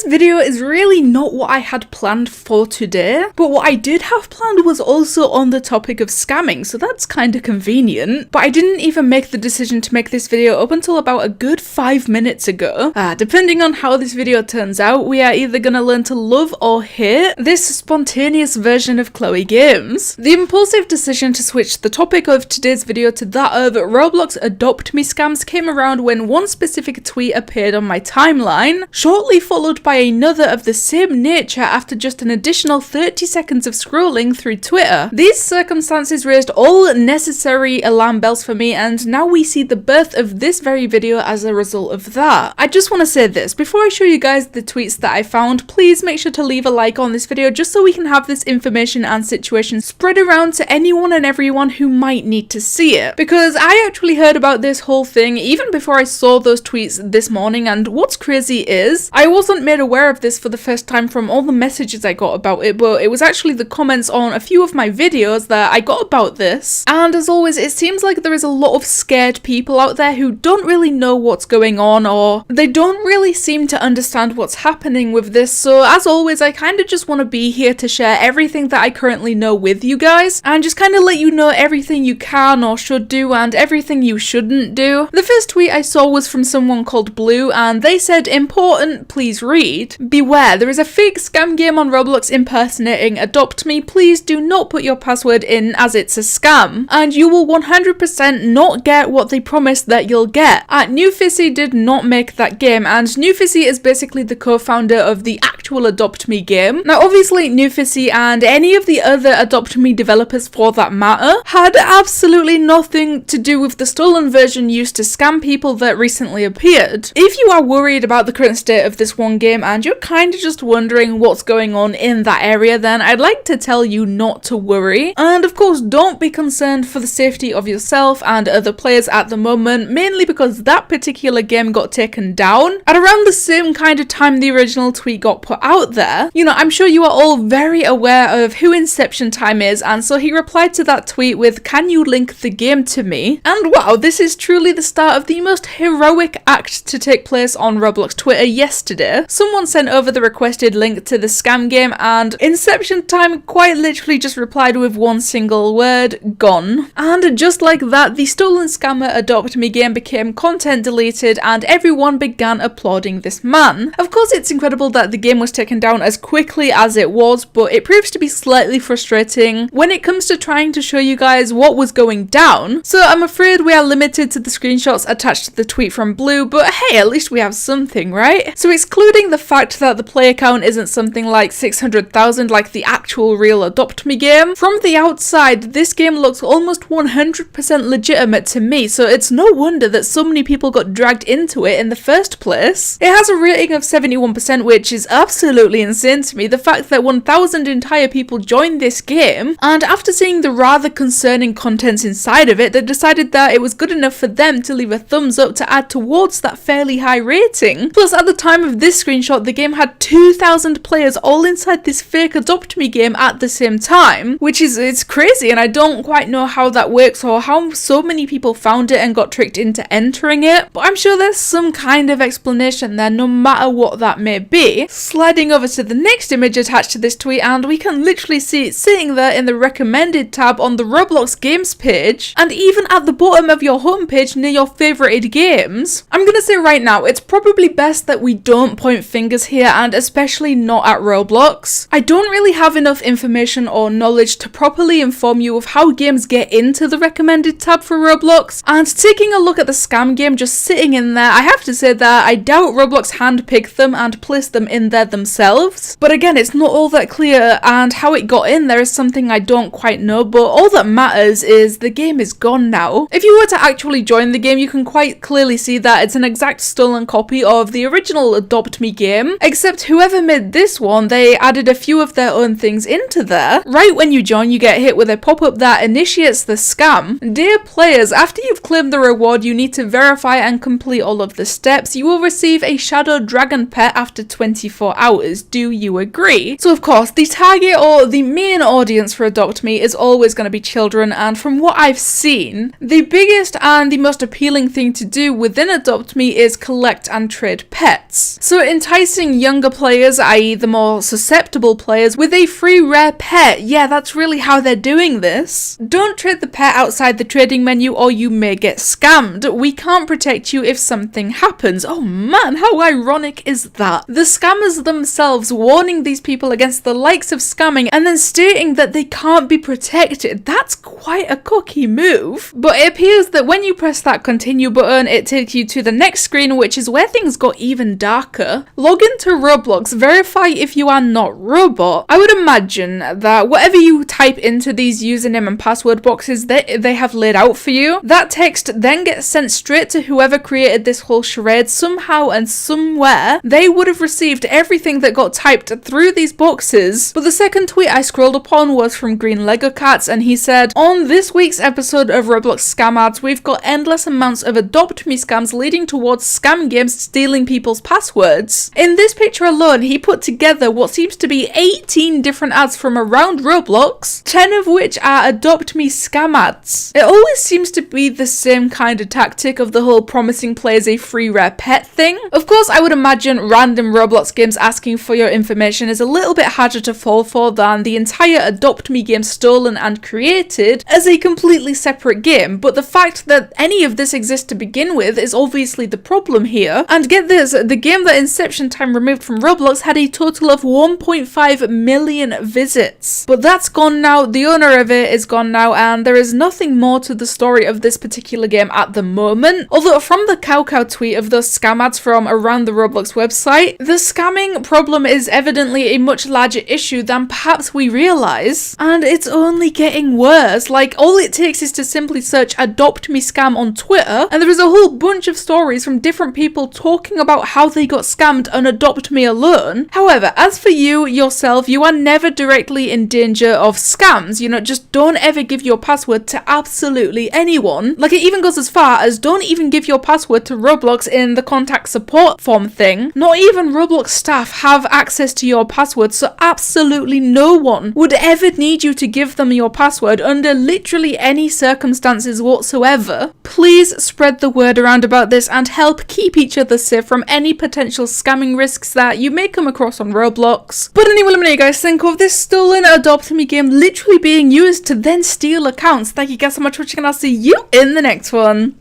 this video is really not what I had planned for today, but what I did have planned was also on the topic of scamming, so that's kind of convenient. But I didn't even make the decision to make this video up until about a good 5 minutes ago. Depending on how this video turns out, we are either gonna learn to love or hate this spontaneous version of Chloe Games. The impulsive decision to switch the topic of today's video to that of Roblox Adopt Me scams came around when one specific tweet appeared on my timeline, shortly followed by another of the same nature after just an additional 30 seconds of scrolling through Twitter. These circumstances raised all necessary alarm bells for me, and now we see the birth of this very video as a result of that. I just want to say this, before I show you guys the tweets that I found, please make sure to leave a like on this video just so we can have this information and situation spread around to anyone and everyone who might need to see it. Because I actually heard about this whole thing even before I saw those tweets this morning, and what's crazy is I wasn't made aware of this for the first time from all the messages I got about it, but it was actually the comments on a few of my videos that I got about this. And as always, it seems like there is a lot of scared people out there who don't really know what's going on, or they don't really seem to understand what's happening with this. So as always, I kind of just want to be here to share everything that I currently know with you guys, and just kind of let you know everything you can or should do and everything you shouldn't do. The first tweet I saw was from someone called Blue, and they said, "Important, please read. Beware, there is a fake scam game on Roblox impersonating Adopt Me. Please do not put your password in as it's a scam, and you will 100% not get what they promised that you'll get." Newfissy did not make that game, and Newfissy is basically the co-founder of the actual Adopt Me game. Now obviously Newfissy and any of the other Adopt Me developers for that matter had absolutely nothing to do with the stolen version used to scam people that recently appeared. If you are worried about the current state of this one game and you're kind of just wondering what's going on in that area, then I'd like to tell you not to worry. And of course, don't be concerned for the safety of yourself and other players at the moment, mainly because that particular game got taken down at around the same kind of time the original tweet got put out there. You know, I'm sure you are all very aware of who Inception Time is, and so he replied to that tweet with, "Can you link the game to me?" And wow, this is truly the start of the most heroic act to take place on Roblox Twitter yesterday. Someone sent over the requested link to the scam game, and Inception Time quite literally just replied with one single word: "Gone." And just like that, the stolen scammer Adopt Me game became content deleted, and everyone began applauding this man. Of course, it's incredible that the game was taken down as quickly as it was, but it proves to be slightly frustrating when it comes to trying to show you guys what was going down. So I'm afraid we are limited to the screenshots attached to the tweet from Blue, but hey, at least we have something, right? So excluding the fact that the player count isn't something like 600,000 like the actual real Adopt Me game, from the outside, this game looks almost 100% legitimate to me, so it's no wonder that so many people got dragged into it in the first place. It has a rating of 71%, which is absolutely insane to me. The fact that 1,000 entire people joined this game, and after seeing the rather concerning contents inside of it, they decided that it was good enough for them to leave a thumbs up to add towards that fairly high rating. Plus, at the time of this screenshot, the game had 2,000 players all inside this fake Adopt Me game at the same time, which is, it's crazy, and I don't quite know how that works or how so many people found it and got tricked into entering it, but I'm sure there's some kind of explanation there, no matter what that may be. Sliding over to the next image attached to this tweet, and we can literally see it sitting there in the recommended tab on the Roblox games page, and even at the bottom of your homepage near your favorited games. I'm gonna say right now, it's probably best that we don't point fingers here, and especially not at Roblox. I don't really have enough information or knowledge to properly inform you of how games get into the recommended tab for Roblox, and taking a look at the scam game just sitting in there, I have to say that I doubt Roblox handpicked them and placed them in there themselves. But again, it's not all that clear, and how it got in there is something I don't quite know, but all that matters is the game is gone now. If you were to actually join the game, you can quite clearly see that it's an exact stolen copy of the original Adopt Me game, except whoever made this one, they added a few of their own things into there. Right when you join, you get hit with a pop-up that initiates the scam. Dear players, after you've claimed the reward, you need to verify and complete all of the steps. You will receive a shadow dragon pet after 24 hours. Do you agree? So of course, the target or the main audience for Adopt Me is always going to be children, and from what I've seen, the biggest and the most appealing thing to do within Adopt Me is collect and trade pets. So enticing younger players, i.e. the more susceptible players, with a free rare pet. Yeah, that's really how they're doing this. Don't trade the pet outside the trading menu or you may get scammed. We can't protect you if something happens. Oh man, how ironic is that? The scammers themselves warning these people against the likes of scamming and then stating that they can't be protected. That's quite a cocky move. But it appears that when you press that continue button, it takes you to the next screen, which is where things got even darker. Log into Roblox, verify if you are not robot. I would imagine that whatever you type into these username and password boxes that they have laid out for you, that text then gets sent straight to whoever created this whole charade. Somehow and somewhere, they would have received everything that got typed through these boxes. But the second tweet I scrolled upon was from Green Lego Cats, and he said, on this week's episode of Roblox Scam Ads, we've got endless amounts of Adopt Me scams leading towards scam games stealing people's passwords. In this picture alone, he put together what seems to be 18 different ads from around Roblox, 10 of which are Adopt Me scam ads. It always seems to be the same kind of tactic of the whole promising players a free rare pet thing. Of course, I would imagine random Roblox games asking for your information is a little bit harder to fall for than the entire Adopt Me game stolen and created as a completely separate game, but the fact that any of this exists to begin with is obviously the problem here. And get this, the game that Inception Time removed from Roblox had a total of 1.5 million visits. But that's gone now, the owner of it is gone now, and there is nothing more to the story of this particular game at the moment. Although from the Cow tweet of those scam ads from around the Roblox website, the scamming problem is evidently a much larger issue than perhaps we realise, and it's only getting worse. Like, all it takes is to simply search Adopt Me scam on Twitter, and there is a whole bunch of stories from different people talking about how they got scammed on Adopt Me alone. However, as for you yourself, you are never directly in danger of scams. You know, just don't ever give your password to absolutely anyone. Like, it even goes as far as don't even give your password to Roblox in the contact support form thing. Not even Roblox staff have access to your password, so absolutely no one would ever need you to give them your password under literally any circumstances whatsoever. Please spread the word around about this and help keep each other safe from any potential scamming risks that you may come across on Roblox. But anyway, let me know what you guys think of this stolen Adopt Me game literally being used to then steal accounts. Thank you guys so much for watching, and I'll see you in the next one.